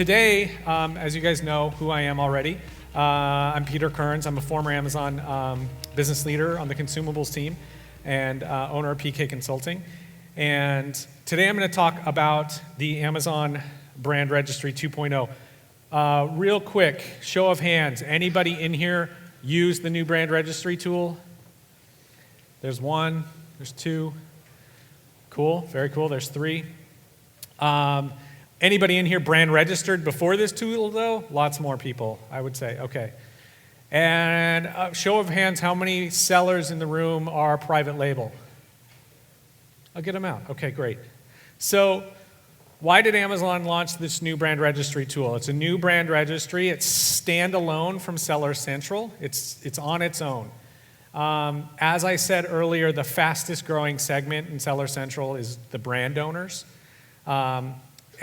Today, as you guys know who I am already, I'm Peter Kearns. I'm a former Amazon business leader on the consumables team and owner of PK Consulting. And today I'm going to talk about the Amazon Brand Registry 2.0. Real quick, show of hands. Anybody in here use the new Brand Registry tool? There's one, there's two. Cool, very cool. There's three. Anybody in here brand registered before this tool, though? Lots more people, I would say. Okay. And show of hands, how many sellers in the room are private label? I'll get them out. Okay, great. So why did Amazon launch this new brand registry tool? It's a new brand registry. It's standalone from Seller Central. It's on its own. As I said earlier, the fastest growing segment in Seller Central is the brand owners.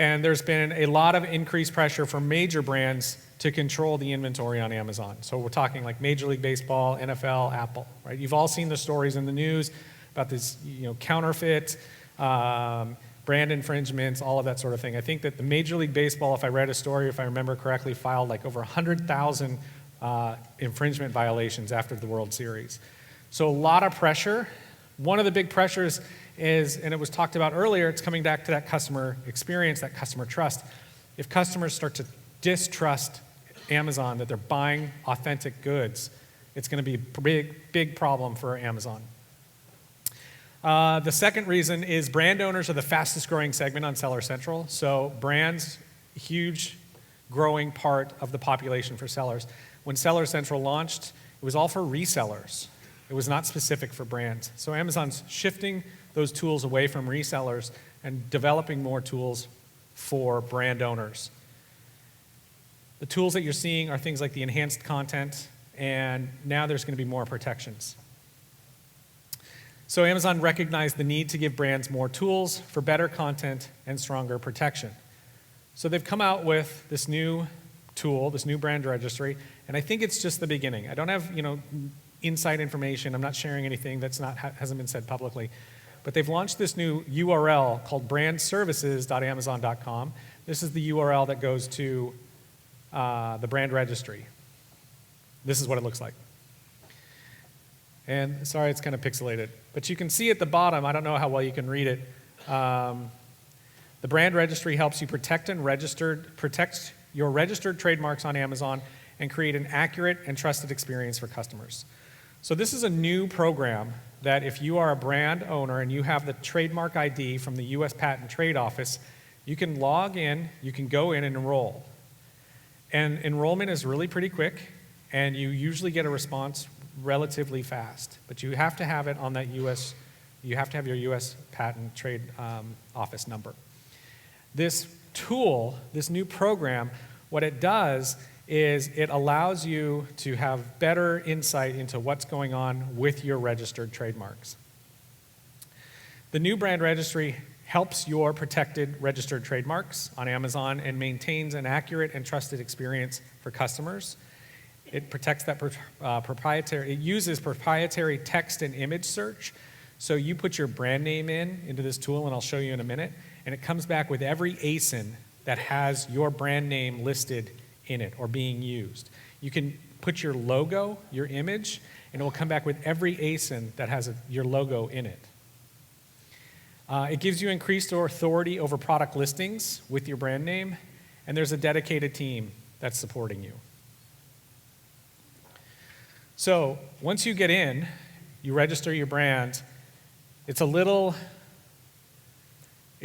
And there's been a lot of increased pressure for major brands to control the inventory on Amazon. So we're talking like Major League Baseball, NFL, Apple, right? You've all seen the stories in the news about this, counterfeit, brand infringements, all of that sort of thing. I think that the Major League Baseball, if I read a story, if I remember correctly, filed like over 100,000 infringement violations after the World Series. So a lot of pressure. One of the big pressures is, and it was talked about earlier, it's coming back to that customer experience, that customer trust. If customers start to distrust Amazon, that they're buying authentic goods, it's going to be a big problem for Amazon. The second reason is brand owners are the fastest growing segment on Seller Central. So brands, huge growing part of the population for sellers. When Seller Central launched, it was all for resellers. It was not specific for brands. So Amazon's shifting those tools away from resellers and developing more tools for brand owners. The tools that you're seeing are things like the enhanced content, and now there's going to be more protections. So Amazon recognized the need to give brands more tools for better content and stronger protection. So they've come out with this new tool, this new brand registry, and I think it's just the beginning. I don't have, inside information. I'm not sharing anything hasn't been said publicly. But they've launched this new URL called brandservices.amazon.com. This is the URL that goes to the brand registry. This is what it looks like. And sorry, it's kind of pixelated. But you can see at the bottom, I don't know how well you can read it, the brand registry helps you protect your registered trademarks on Amazon and create an accurate and trusted experience for customers. So this is a new program that if you are a brand owner and you have the trademark ID from the U.S. Patent and Trade Office, you can log in, you can go in and enroll. And enrollment is really pretty quick, and you usually get a response relatively fast. But you have to have it on that you have to have your U.S. Patent Trade Office number. This tool, this new program, what it does is it allows you to have better insight into what's going on with your registered trademarks. The new brand registry helps your protected registered trademarks on Amazon and maintains an accurate and trusted experience for customers. It protects that it uses proprietary text and image search. So you put your brand name into this tool, and I'll show you in a minute, and it comes back with every ASIN that has your brand name listed in it or being used. You can put your logo, your image, and it will come back with every ASIN that has your logo in it. It gives you increased authority over product listings with your brand name, and there's a dedicated team that's supporting you. So once you get in, you register your brand, it's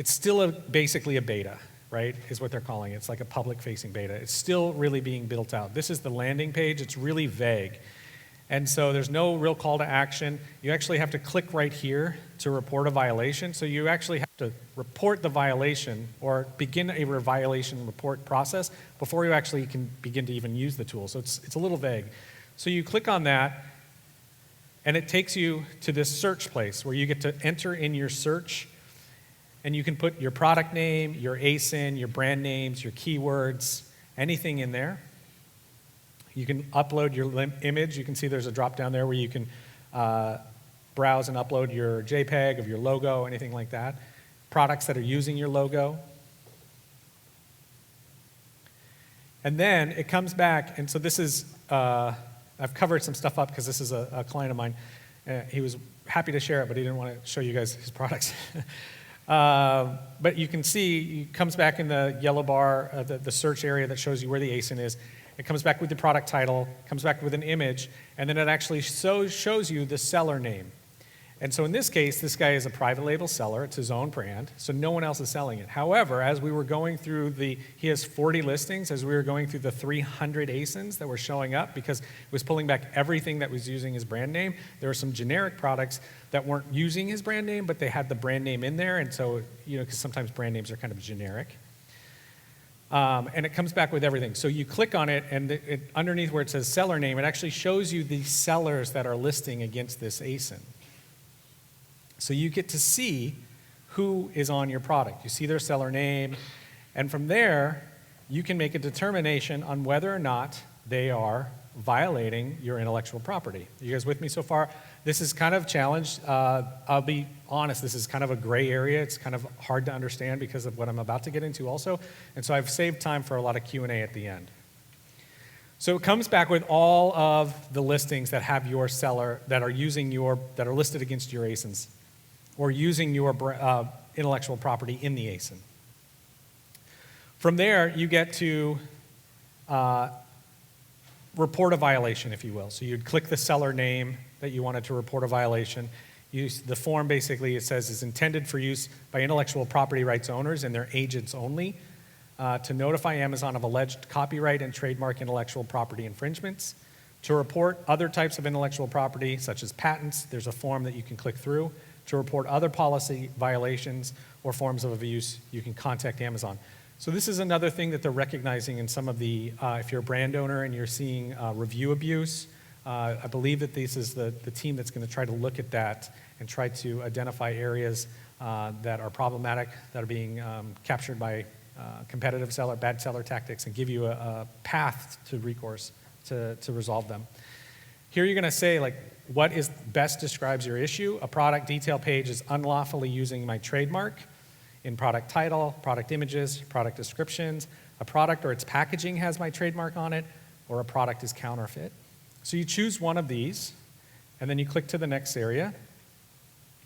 still basically a beta, right, is what they're calling it. It's like a public-facing beta. It's still really being built out. This is the landing page. It's really vague. And so there's no real call to action. You actually have to click right here to report a violation. So you actually have to report the violation or begin a violation report process before you actually can begin to even use the tool. So it's a little vague. So you click on that, and it takes you to this search place where you get to enter in your search. And you can put your product name, your ASIN, your brand names, your keywords, anything in there. You can upload your image. You can see there's a drop down there where you can browse and upload your JPEG of your logo, anything like that. Products that are using your logo. And then it comes back, and so this is, I've covered some stuff up because this is a client of mine. He was happy to share it, but he didn't want to show you guys his products. But you can see it comes back in the yellow bar, the search area that shows you where the ASIN is. It comes back with the product title, comes back with an image, and then it actually shows you the seller name. And so in this case, this guy is a private label seller. It's his own brand, so no one else is selling it. However, as we were going through he has 40 listings, as we were going through the 300 ASINs that were showing up, because it was pulling back everything that was using his brand name, there were some generic products that weren't using his brand name, but they had the brand name in there, and so, because sometimes brand names are kind of generic. And it comes back with everything. So you click on it, and underneath where it says seller name, it actually shows you the sellers that are listing against this ASIN. So you get to see who is on your product. You see their seller name, and from there, you can make a determination on whether or not they are violating your intellectual property. Are you guys with me so far? This is kind of challenged. I'll be honest, this is kind of a gray area. It's kind of hard to understand because of what I'm about to get into also, and so I've saved time for a lot of Q&A at the end. So it comes back with all of the listings that have your seller, that are listed against your ASINs, or using your intellectual property in the ASIN. From there, you get to report a violation, if you will. So you'd click the seller name that you wanted to report a violation. The form basically, it says, is intended for use by intellectual property rights owners and their agents only to notify Amazon of alleged copyright and trademark intellectual property infringements, to report other types of intellectual property, such as patents. There's a form that you can click through. To report other policy violations or forms of abuse, you can contact Amazon. So this is another thing that they're recognizing in some of the, if you're a brand owner and you're seeing review abuse, I believe that this is the team that's going to try to look at that and try to identify areas that are problematic, that are being captured by competitive seller, bad seller tactics, and give you a path to recourse to resolve them. Here you're going to say, like, what is best describes your issue. A product detail page is unlawfully using my trademark in product title, product images, product descriptions. A product or its packaging has my trademark on it, or a product is counterfeit. So you choose one of these, and then you click to the next area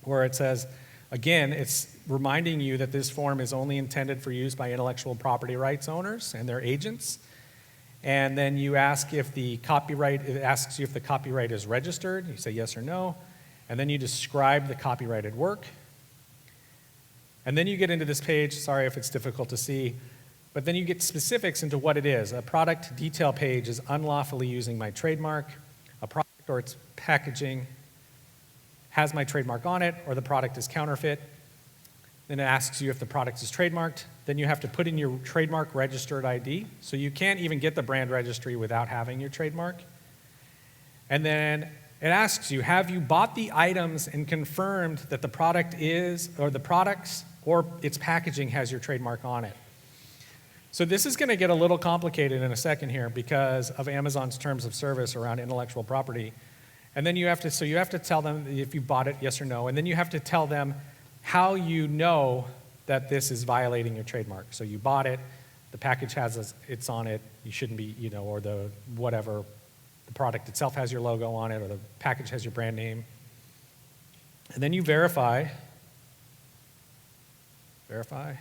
where it says, again, it's reminding you that this form is only intended for use by intellectual property rights owners and their agents. And then you ask if it asks you if the copyright is registered. You say yes or no. And then you describe the copyrighted work. And then you get into this page, sorry if it's difficult to see, but then you get specifics into what it is. A product detail page is unlawfully using my trademark. A product or its packaging has my trademark on it, or the product is counterfeit. Then it asks you if the product is trademarked. Then you have to put in your trademark registered ID. So you can't even get the brand registry without having your trademark. And then it asks you, have you bought the items and confirmed that the product is, or the products or its packaging has your trademark on it? So this is going to get a little complicated in a second here because of Amazon's terms of service around intellectual property. And then you have to tell them if you bought it, yes or no. And then you have to tell them how you know that this is violating your trademark. So you bought it, the package has it's on it, you shouldn't be, or the whatever, the product itself has your logo on it, or the package has your brand name. And then you verify. Verify.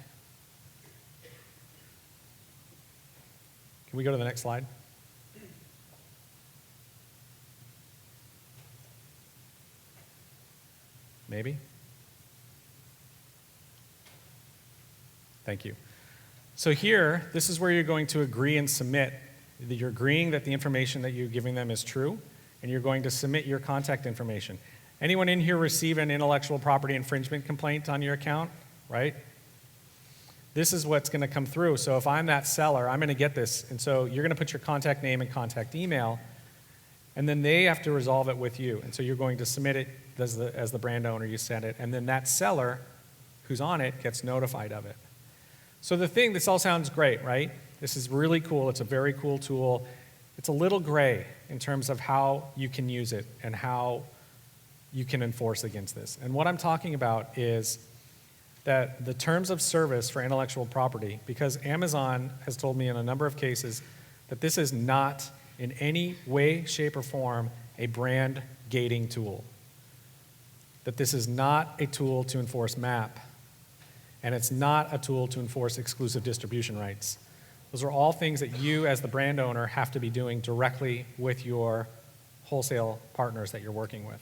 Can we go to the next slide? Maybe? Thank you. So here, this is where you're going to agree and submit. You're agreeing that the information that you're giving them is true, and you're going to submit your contact information. Anyone in here receive an intellectual property infringement complaint on your account, right? This is what's going to come through. So if I'm that seller, I'm going to get this. And so you're going to put your contact name and contact email, and then they have to resolve it with you. And so you're going to submit it as the brand owner, you send it, and then that seller who's on it gets notified of it. So this all sounds great, right? This is really cool. It's a very cool tool. It's a little gray in terms of how you can use it and how you can enforce against this. And what I'm talking about is that the terms of service for intellectual property, because Amazon has told me in a number of cases that this is not in any way, shape, or form a brand gating tool. That this is not a tool to enforce MAP, and it's not a tool to enforce exclusive distribution rights. Those are all things that you as the brand owner have to be doing directly with your wholesale partners that you're working with.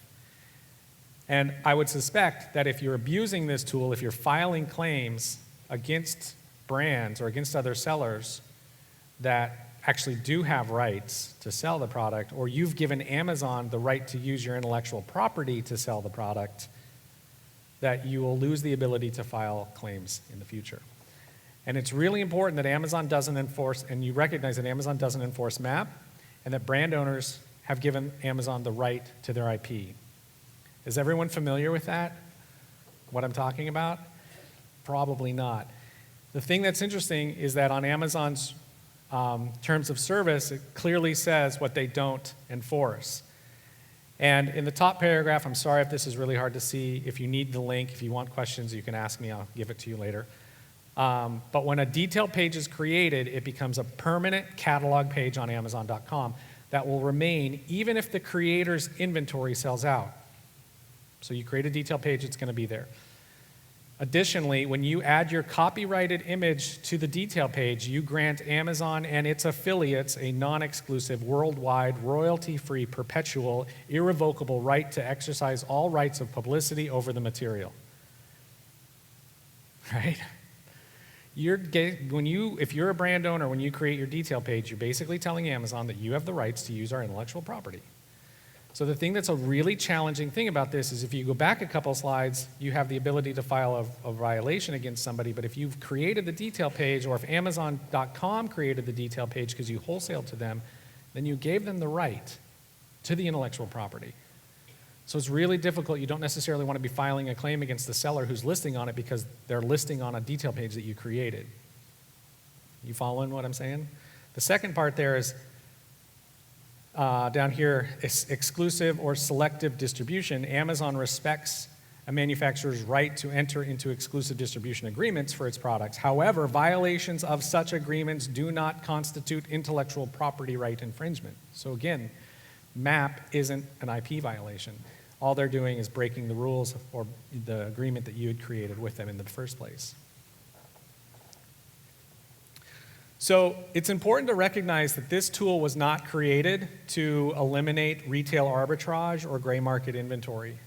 And I would suspect that if you're abusing this tool, if you're filing claims against brands or against other sellers that actually do have rights to sell the product, or you've given Amazon the right to use your intellectual property to sell the product, that you will lose the ability to file claims in the future. And it's really important that Amazon doesn't enforce, and you recognize that Amazon doesn't enforce MAP, and that brand owners have given Amazon the right to their IP. Is everyone familiar with that? What I'm talking about? Probably not. The thing that's interesting is that on Amazon's terms of service, it clearly says what they don't enforce. And in the top paragraph, I'm sorry if this is really hard to see. If you need the link, if you want questions, you can ask me. I'll give it to you later. But when a detail page is created, it becomes a permanent catalog page on Amazon.com that will remain even if the creator's inventory sells out. So you create a detail page, it's going to be there. Additionally, when you add your copyrighted image to the detail page, you grant Amazon and its affiliates a non-exclusive, worldwide, royalty-free, perpetual, irrevocable right to exercise all rights of publicity over the material. Right? If you're a brand owner, when you create your detail page, you're basically telling Amazon that you have the rights to use our intellectual property. So the thing that's a really challenging thing about this is if you go back a couple slides, you have the ability to file a violation against somebody, but if you've created the detail page, or if Amazon.com created the detail page because you wholesaled to them, then you gave them the right to the intellectual property. So it's really difficult. You don't necessarily want to be filing a claim against the seller who's listing on it because they're listing on a detail page that you created. You following what I'm saying? The second part there is down here, exclusive or selective distribution. Amazon respects a manufacturer's right to enter into exclusive distribution agreements for its products. However, violations of such agreements do not constitute intellectual property right infringement. So again, MAP isn't an IP violation. All they're doing is breaking the rules or the agreement that you had created with them in the first place. So it's important to recognize that this tool was not created to eliminate retail arbitrage or gray market inventory,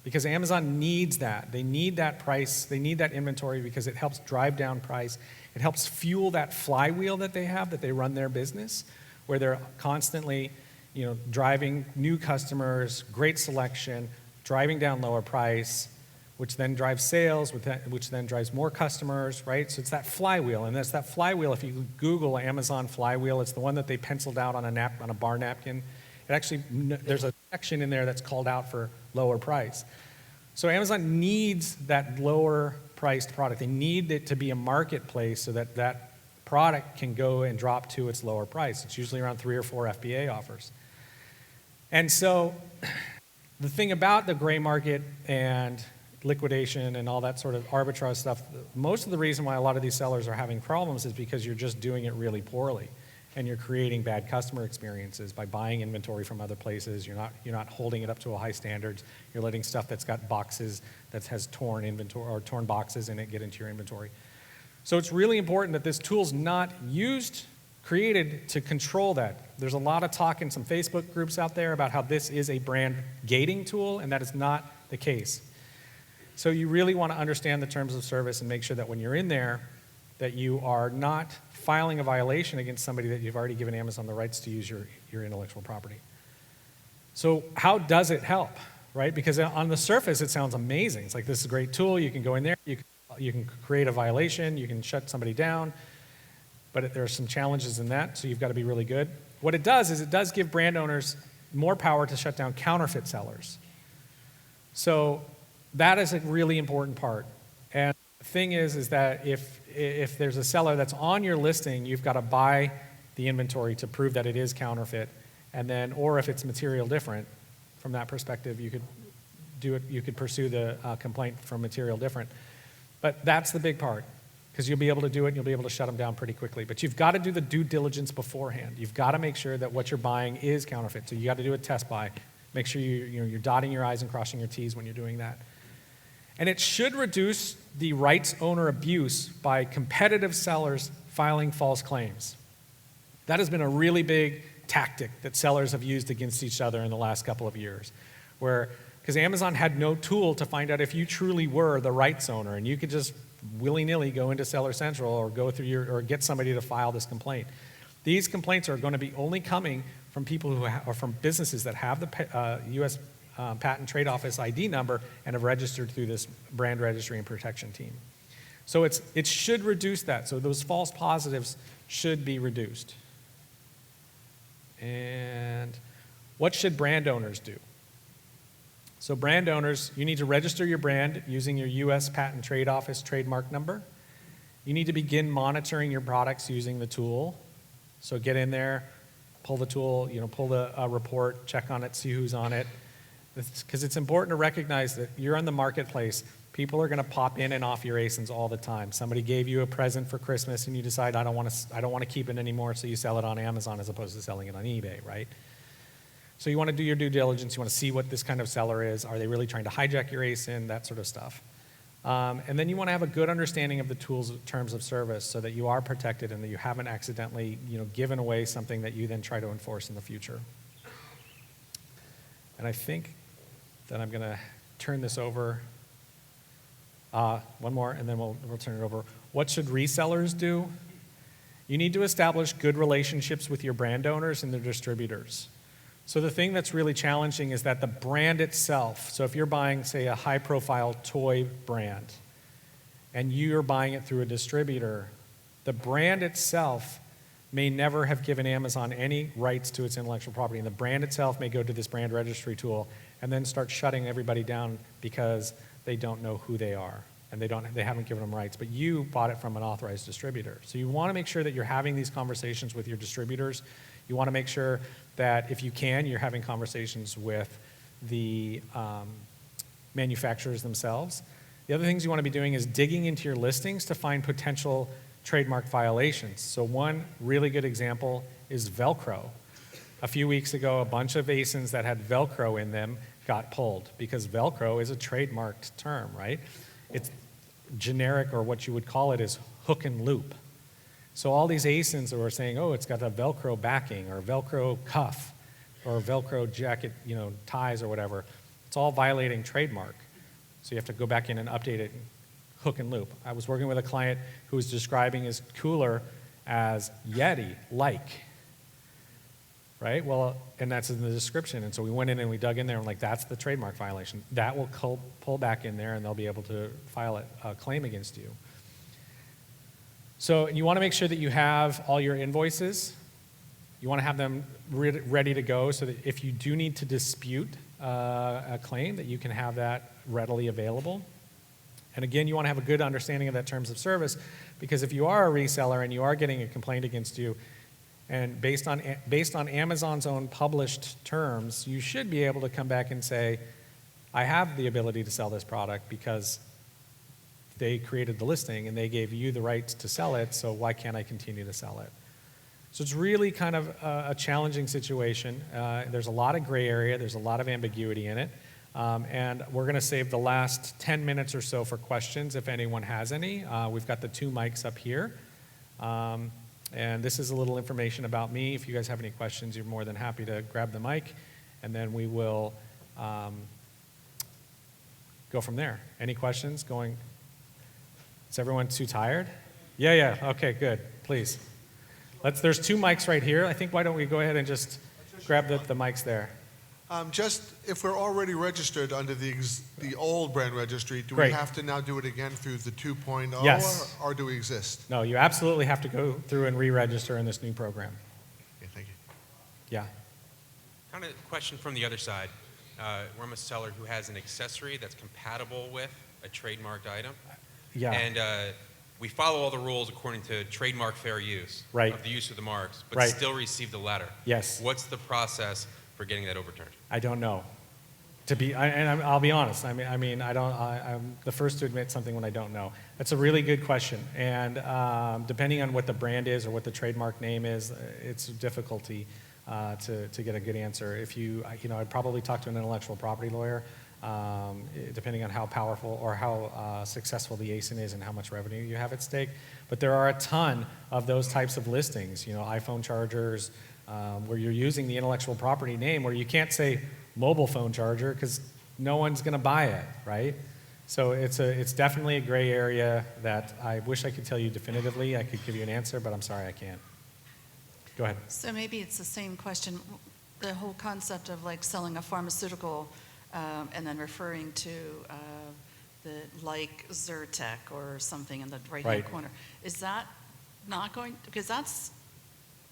because Amazon needs that. They need that price. They need that inventory because it helps drive down price. It helps fuel that flywheel that they have, that they run their business, where they're constantly, driving new customers, great selection, driving down lower price, which then drives sales, which then drives more customers, right? So it's that flywheel, and that's that flywheel. If you Google Amazon flywheel, it's the one that they penciled out on a bar napkin. It actually, there's a section in there that's called out for lower price. So Amazon needs that lower priced product. They need it to be a marketplace so that that product can go and drop to its lower price. It's usually around 3 or 4 FBA offers. And so the thing about the gray market and liquidation and all that sort of arbitrage stuff, most of the reason why a lot of these sellers are having problems is because you're just doing it really poorly, and you're creating bad customer experiences by buying inventory from other places. You're not holding it up to a high standards. You're letting stuff that's got boxes that has torn inventory or torn boxes in it get into your inventory. So it's really important that this tool's not created to control that. There's a lot of talk in some Facebook groups out there about how this is a brand gating tool, and that is not the case. So you really want to understand the terms of service and make sure that when you're in there, that you are not filing a violation against somebody that you've already given Amazon the rights to use your intellectual property. So how does it help, right? Because on the surface, it sounds amazing. It's like, this is a great tool. You can go in there, you can create a violation, you can shut somebody down, but there are some challenges in that, so you've got to be really good. What it does is it does give brand owners more power to shut down counterfeit sellers. So that is a really important part. And the thing is that if there's a seller that's on your listing, you've got to buy the inventory to prove that it is counterfeit, and then, or if it's material different, from that perspective, you could pursue the complaint from material different. But that's the big part. because you'll be able to do it and you'll be able to shut them down pretty quickly. But you've got to do the due diligence beforehand. You've got to make sure that what you're buying is counterfeit. So you got to do a test buy. Make sure you're dotting your I's and crossing your T's when you're doing that. And it should reduce the rights owner abuse by competitive sellers filing false claims. That has been a really big tactic that sellers have used against each other in the last couple of years, because Amazon had no tool to find out if you truly were the rights owner, and you could just willy-nilly go into Seller Central or go through or get somebody to file this complaint. These complaints are going to be only coming from people who or from businesses that have the U.S. Patent Trade Office ID number and have registered through this brand registry and protection team. So it should reduce that. So those false positives should be reduced. And what should brand owners do? So brand owners, you need to register your brand using your U.S. Patent Trade Office trademark number. You need to begin monitoring your products using the tool. So get in there, pull the tool, pull the report, check on it, see who's on it. Because it's important to recognize that you're on the marketplace. People are going to pop in and off your ASINs all the time. Somebody gave you a present for Christmas and you decide, I don't want to keep it anymore, so you sell it on Amazon as opposed to selling it on eBay, right? So you want to do your due diligence. You want to see what this kind of seller is. Are they really trying to hijack your ASIN? That sort of stuff. And then you want to have a good understanding of the tools terms of service so that you are protected and that you haven't accidentally given away something that you then try to enforce in the future. And I think that I'm going to turn this over. One more, and then we'll turn it over. What should resellers do? You need to establish good relationships with your brand owners and their distributors. So the thing that's really challenging is that the brand itself, so if you're buying, say, a high-profile toy brand, and you're buying it through a distributor, the brand itself may never have given Amazon any rights to its intellectual property, and the brand itself may go to this brand registry tool and then start shutting everybody down because they don't know who they are, and they haven't given them rights, but you bought it from an authorized distributor. So you want to make sure that you're having these conversations with your distributors. You want to make sure that if you can, you're having conversations with the manufacturers themselves. The other things you want to be doing is digging into your listings to find potential trademark violations. So one really good example is Velcro. A few weeks ago, a bunch of ASINs that had Velcro in them got pulled because Velcro is a trademarked term, right? It's generic, or what you would call it is hook and loop. So all these ASINs that were saying, oh, it's got a Velcro backing or Velcro cuff or Velcro jacket, ties or whatever, it's all violating trademark. So you have to go back in and update it, hook and loop. I was working with a client who was describing his cooler as Yeti-like, right? Well, and that's in the description. And so we went in and we dug in there and that's the trademark violation. That will pull back in there and they'll be able to file a claim against you. So you want to make sure that you have all your invoices. You want to have them ready to go so that if you do need to dispute a claim, that you can have that readily available. And again, you want to have a good understanding of that terms of service, because if you are a reseller and you are getting a complaint against you, and based on Amazon's own published terms, you should be able to come back and say, I have the ability to sell this product because they created the listing and they gave you the rights to sell it, so why can't I continue to sell it? So it's really kind of a challenging situation. There's a lot of gray area, there's a lot of ambiguity in it, and we're going to save the last 10 minutes or so for questions if anyone has any. We've got the 2 mics up here, and this is a little information about me. If you guys have any questions, you're more than happy to grab the mic, and then we will go from there. Any questions going? Is everyone too tired? Yeah, okay, good, please. There's 2 mics right here. I think why don't we go ahead and just grab the mics there. Just if we're already registered under the old brand registry, do Great. we have to now do it again through the 2.0 Yes. or do we exist? No, you absolutely have to go through and re-register in this new program. Okay, thank you. Yeah. Kind of question from the other side. I'm a seller who has an accessory that's compatible with a trademarked item. Yeah. And we follow all the rules according to trademark fair use Right. of the use of the marks, but Right. still receive the letter. Yes. What's the process for getting that overturned? I don't know. I'll be honest. I'm the first to admit something when I don't know. That's a really good question, and depending on what the brand is or what the trademark name is, it's a difficulty to get a good answer. I'd probably talk to an intellectual property lawyer, depending on how powerful or how successful the ASIN is and how much revenue you have at stake. But there are a ton of those types of listings. iPhone chargers, where you're using the intellectual property name, where you can't say mobile phone charger because no one's going to buy it, right? So it's definitely a gray area that I wish I could tell you definitively. I could give you an answer, but I'm sorry I can't. Go ahead. So maybe it's the same question, the whole concept of like selling a pharmaceutical and then referring to like Zyrtec or something in the right-hand corner. Is that not going, because that's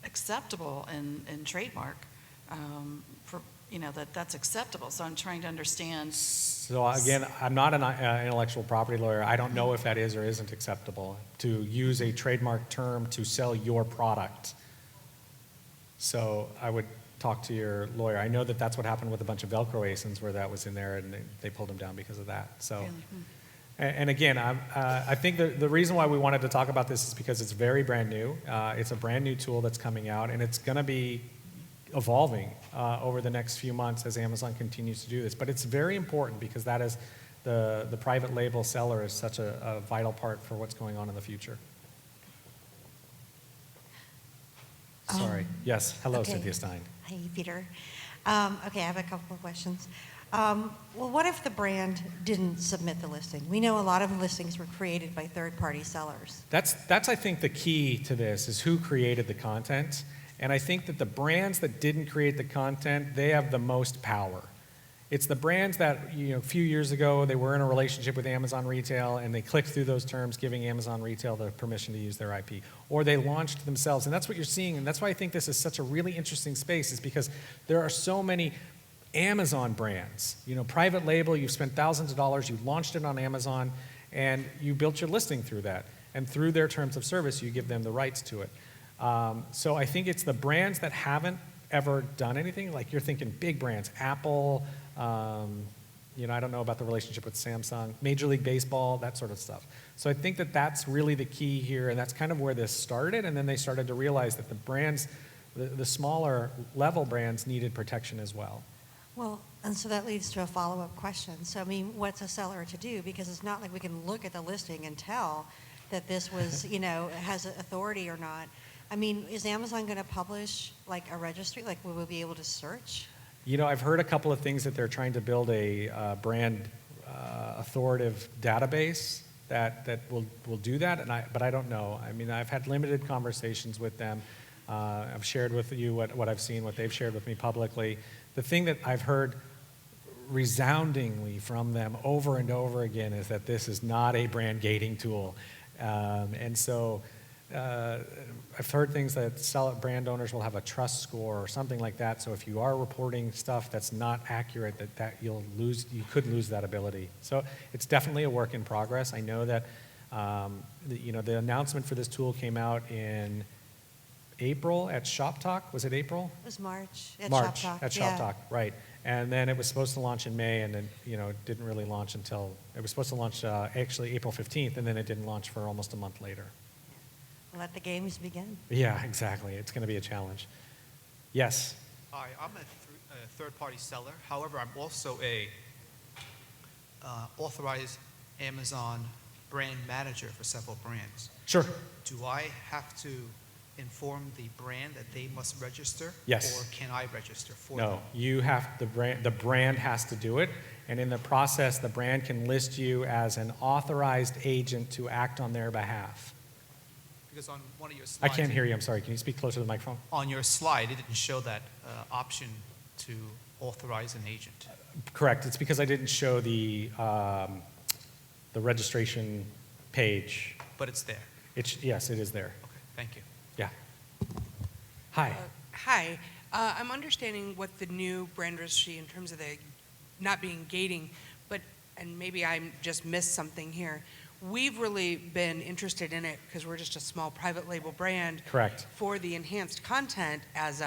acceptable in trademark, that's acceptable. So I'm trying to understand. So again, I'm not an intellectual property lawyer. I don't know if that is or isn't acceptable to use a trademark term to sell your product. So I would talk to your lawyer. I know that that's what happened with a bunch of Velcro ASINs where that was in there and they pulled them down because of that. So, and again, I think the reason why we wanted to talk about this is because it's very brand new. It's a brand new tool that's coming out, and it's going to be evolving over the next few months as Amazon continues to do this. But it's very important because that is the private label seller is such a vital part for what's going on in the future. Sorry. Yes. Hello, okay. Cynthia Stein. Hey, Peter. Okay, I have a couple of questions. Well, what if the brand didn't submit the listing? We know a lot of listings were created by third-party sellers. That's I think the key to this is who created the content. And I think that the brands that didn't create the content, they have the most power. It's the brands that, a few years ago, they were in a relationship with Amazon Retail and they clicked through those terms, giving Amazon Retail the permission to use their IP. Or they launched themselves. And that's what you're seeing. And that's why I think this is such a really interesting space, is because there are so many Amazon brands. Private label, you've spent thousands of dollars, you launched it on Amazon, and you built your listing through that. And through their terms of service, you give them the rights to it. So I think it's the brands that haven't ever done anything, like you're thinking big brands, Apple, I don't know about the relationship with Samsung, Major League Baseball, that sort of stuff. So I think that that's really the key here, and that's kind of where this started, and then they started to realize that the brands, the smaller level brands needed protection as well. Well, and so that leads to a follow-up question. So, what's a seller to do? Because it's not like we can look at the listing and tell that this was, has authority or not. Is Amazon going to publish like a registry? Like, will we be able to search? I've heard a couple of things that they're trying to build a brand authoritative database that will do that, but I don't know. I've had limited conversations with them. I've shared with you what I've seen, what they've shared with me publicly. The thing that I've heard resoundingly from them over and over again is that this is not a brand gating tool. And so I've heard things that brand owners will have a trust score or something like that. So if you are reporting stuff that's not accurate, that you could lose that ability. So it's definitely a work in progress. I know that the announcement for this tool came out in April at Shop Talk. Was it April? It was March at March Shop Talk. at Shop Talk, right. And then it was supposed to launch in May, and then, it didn't really launch until, it was supposed to launch actually April 15th, and then it didn't launch for almost a month later. Let the games begin. Yeah, exactly. It's going to be a challenge. Yes? Hi, I'm a third-party seller. However, I'm also a authorized Amazon brand manager for several brands. Sure. Do I have to inform the brand that they must register? Yes. Or can I register for them? No, you have, the brand has to do it, and in the process, the brand can list you as an authorized agent to act on their behalf. Because on one of your I slides... can't hear you, I'm sorry. Can you speak closer to the microphone? On your slide, it didn't show that option to authorize an agent. Correct. It's because I didn't show the registration page. But it's there. Yes, it is there. Okay, thank you. Yeah. Hi. Hi. I'm understanding what the new brand registry in terms of the not being gating, and maybe I just missed something here. We've really been interested in it because we're just a small private label brand. Correct. For the enhanced content as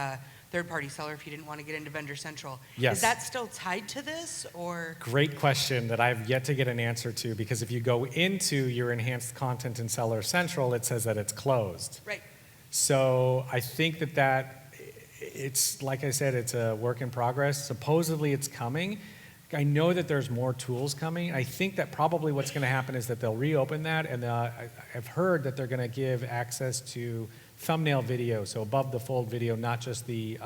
third-party seller if you didn't want to get into Vendor Central. Yes. Is that still tied to this, or? Great question that I've yet to get an answer to, because if you go into your enhanced content in Seller Central, it says that it's closed. Right. So I think that it's, like I said, it's a work in progress. Supposedly it's coming. I know that there's more tools coming. I think that probably what's going to happen is that they'll reopen that, and I've heard that they're going to give access to thumbnail video, so above the fold video, not just the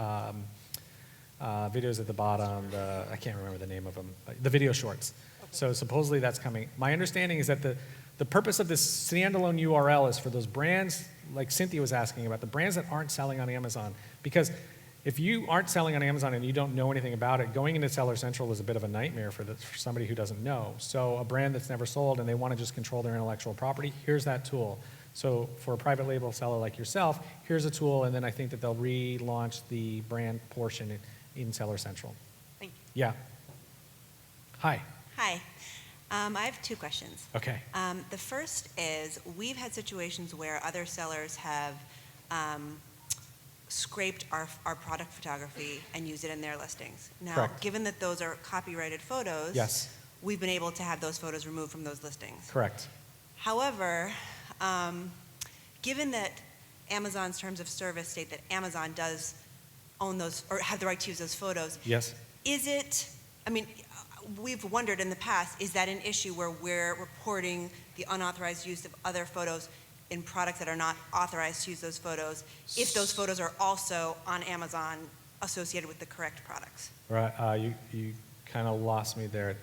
videos at the bottom, I can't remember the name of them, the video shorts. So supposedly that's coming. My understanding is that the purpose of this standalone URL is for those brands, like Cynthia was asking about, the brands that aren't selling on Amazon. Because if you aren't selling on Amazon and you don't know anything about it, going into Seller Central is a bit of a nightmare for somebody who doesn't know. So a brand that's never sold and they want to just control their intellectual property, here's that tool. So for a private label seller like yourself, here's a tool, and then I think that they'll relaunch the brand portion in Seller Central. Thank you. Yeah. Hi. Hi. I have two questions. Okay. The first is, we've had situations where other sellers have scraped our product photography and used it in their listings. Now, Correct. given that those are copyrighted photos, Yes. we've been able to have those photos removed from those listings. Correct. However, given that Amazon's terms of service state that Amazon does own those or have the right to use those photos, Yes. is it, I mean, we've wondered in the past, is that an issue where we're reporting the unauthorized use of other photos in products that are not authorized to use those photos, if those photos are also on Amazon associated with the correct products? Right. You kind of lost me there.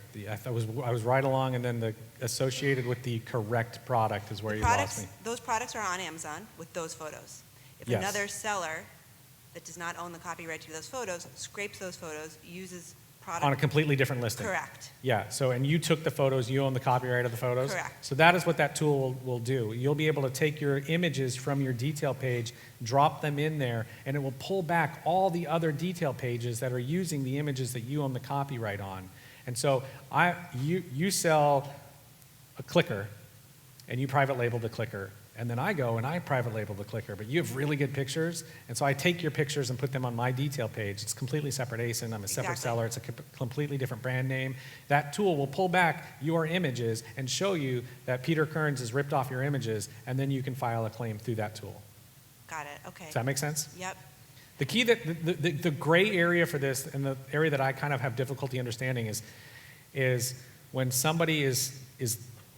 I was right along, and then the associated with the correct product is where you lost me. Those products are on Amazon with those photos. If Yes. another seller that does not own the copyright to those photos scrapes those photos, uses product. On a completely different listing. Correct. Yeah, so, and you took the photos, you own the copyright of the photos? Correct. So that is what that tool will do. You'll be able to take your images from your detail page, drop them in there, and it will pull back all the other detail pages that are using the images that you own the copyright on. And so you sell a clicker, and you private label the clicker. And then I go and I private label the clicker, but you have really good pictures, and so I take your pictures and put them on my detail page. It's completely separate ASIN. I'm a separate Exactly. seller. It's a completely different brand name. That tool will pull back your images and show you that Peter Kearns has ripped off your images, and then you can file a claim through that tool. Got it, okay. Does that make sense? Yep. The key that the gray area for this, and the area that I kind of have difficulty understanding is when somebody is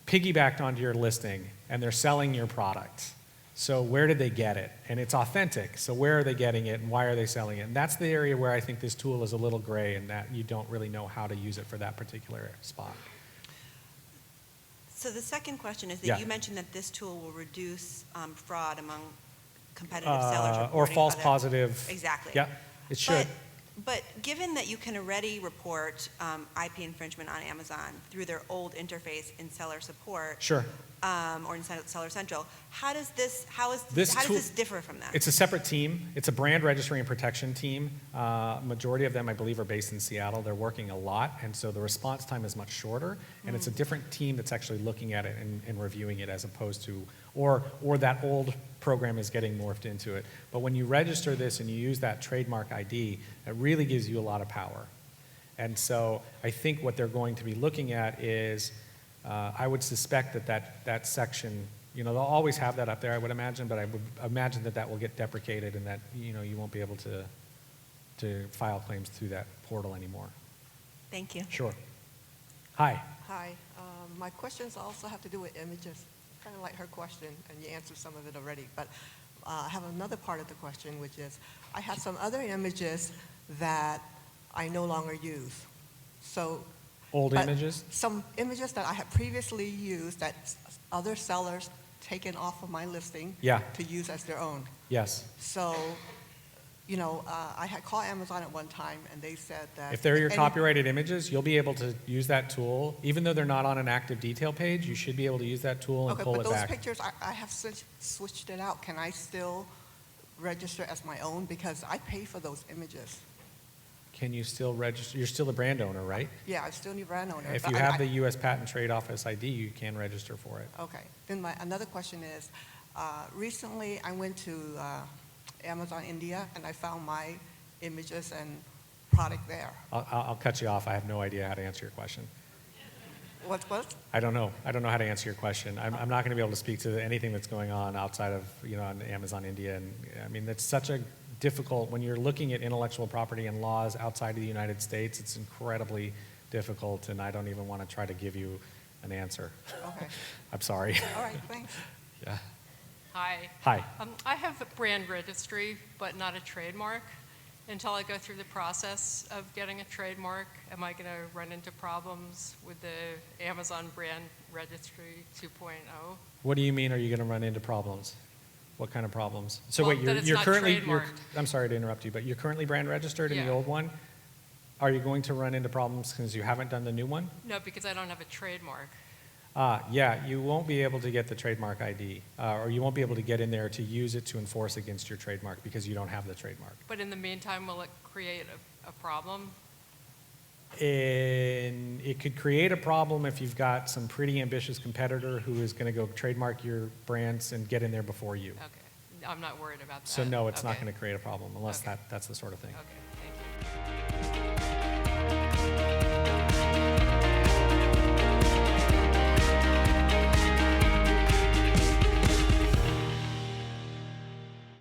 piggybacked onto your listing and they're selling your product. So where did they get it? And it's authentic. So where are they getting it and why are they selling it? And that's the area where I think this tool is a little gray, and that you don't really know how to use it for that particular spot. So the second question is that Yeah. you mentioned that this tool will reduce fraud among competitive sellers Or reporting false other- positive. Exactly. Yeah, it should. But given that you can already report IP infringement on Amazon through their old interface in seller support, Sure. or in Seller Central, how does this tool- differ from that? It's a separate team. It's a brand registry and protection team. Majority of them, I believe, are based in Seattle. They're working a lot, and so the response time is much shorter, and it's a different team that's actually looking at it and reviewing it, as opposed to, or that old program is getting morphed into it. But when you register this and you use that trademark ID, it really gives you a lot of power. And so I think what they're going to be looking at is, I would suspect that section, they'll always have that up there, I would imagine, but I would imagine that will get deprecated, and that, you won't be able to file claims through that portal anymore. Thank you. Sure. Hi. Hi. My questions also have to do with images, kind of like her question, and you answered some of it already. But I have another part of the question, which is, I have some other images that I no longer use. So Old but images? Some images that I had previously used that other sellers taken off of my listing Yeah. to use as their own. Yes. So, I had called Amazon at one time, and they said that If they're your any- copyrighted images, you'll be able to use that tool. Even though they're not on an active detail page, you should be able to use that tool and Okay, pull but it those back. pictures, I have switched it out. Can I still register as my own? Because I pay for those images. Can you still register? You're still a brand owner, right? Yeah, I still need brand owner. If but you have the U.S. Patent Trade Office ID, you can register for it. Okay. Then another question is, recently I went to Amazon India, and I found my images and product there. I'll cut you off. I have no idea how to answer your question. What? I don't know. I don't know how to answer your question. I'm not going to be able to speak to anything that's going on outside of, on Amazon India. And I mean, it's such a difficult, when you're looking at intellectual property and laws outside of the United States, it's incredibly difficult, and I don't even want to try to give you an answer. Okay. I'm sorry. All right, thanks. Yeah. Hi. Hi. I have a brand registry, but not a trademark. Until I go through the process of getting a trademark, am I going to run into problems with the Amazon brand registry 2.0? What do you mean, are you going to run into problems? What kind of problems? So Well, wait, that it's you're not currently, trademarked. I'm sorry to interrupt you, but you're currently brand registered in the Yeah. old one? Are you going to run into problems because you haven't done the new one? No, because I don't have a trademark. Yeah, you won't be able to get the trademark ID, or you won't be able to get in there to use it to enforce against your trademark because you don't have the trademark. But in the meantime, will it create a problem? And it could create a problem if you've got some pretty ambitious competitor who is going to go trademark your brands and get in there before you. Okay. I'm not worried about that. So no, it's not Okay. going to create a problem unless Okay. that's the sort of thing. Okay, thank you.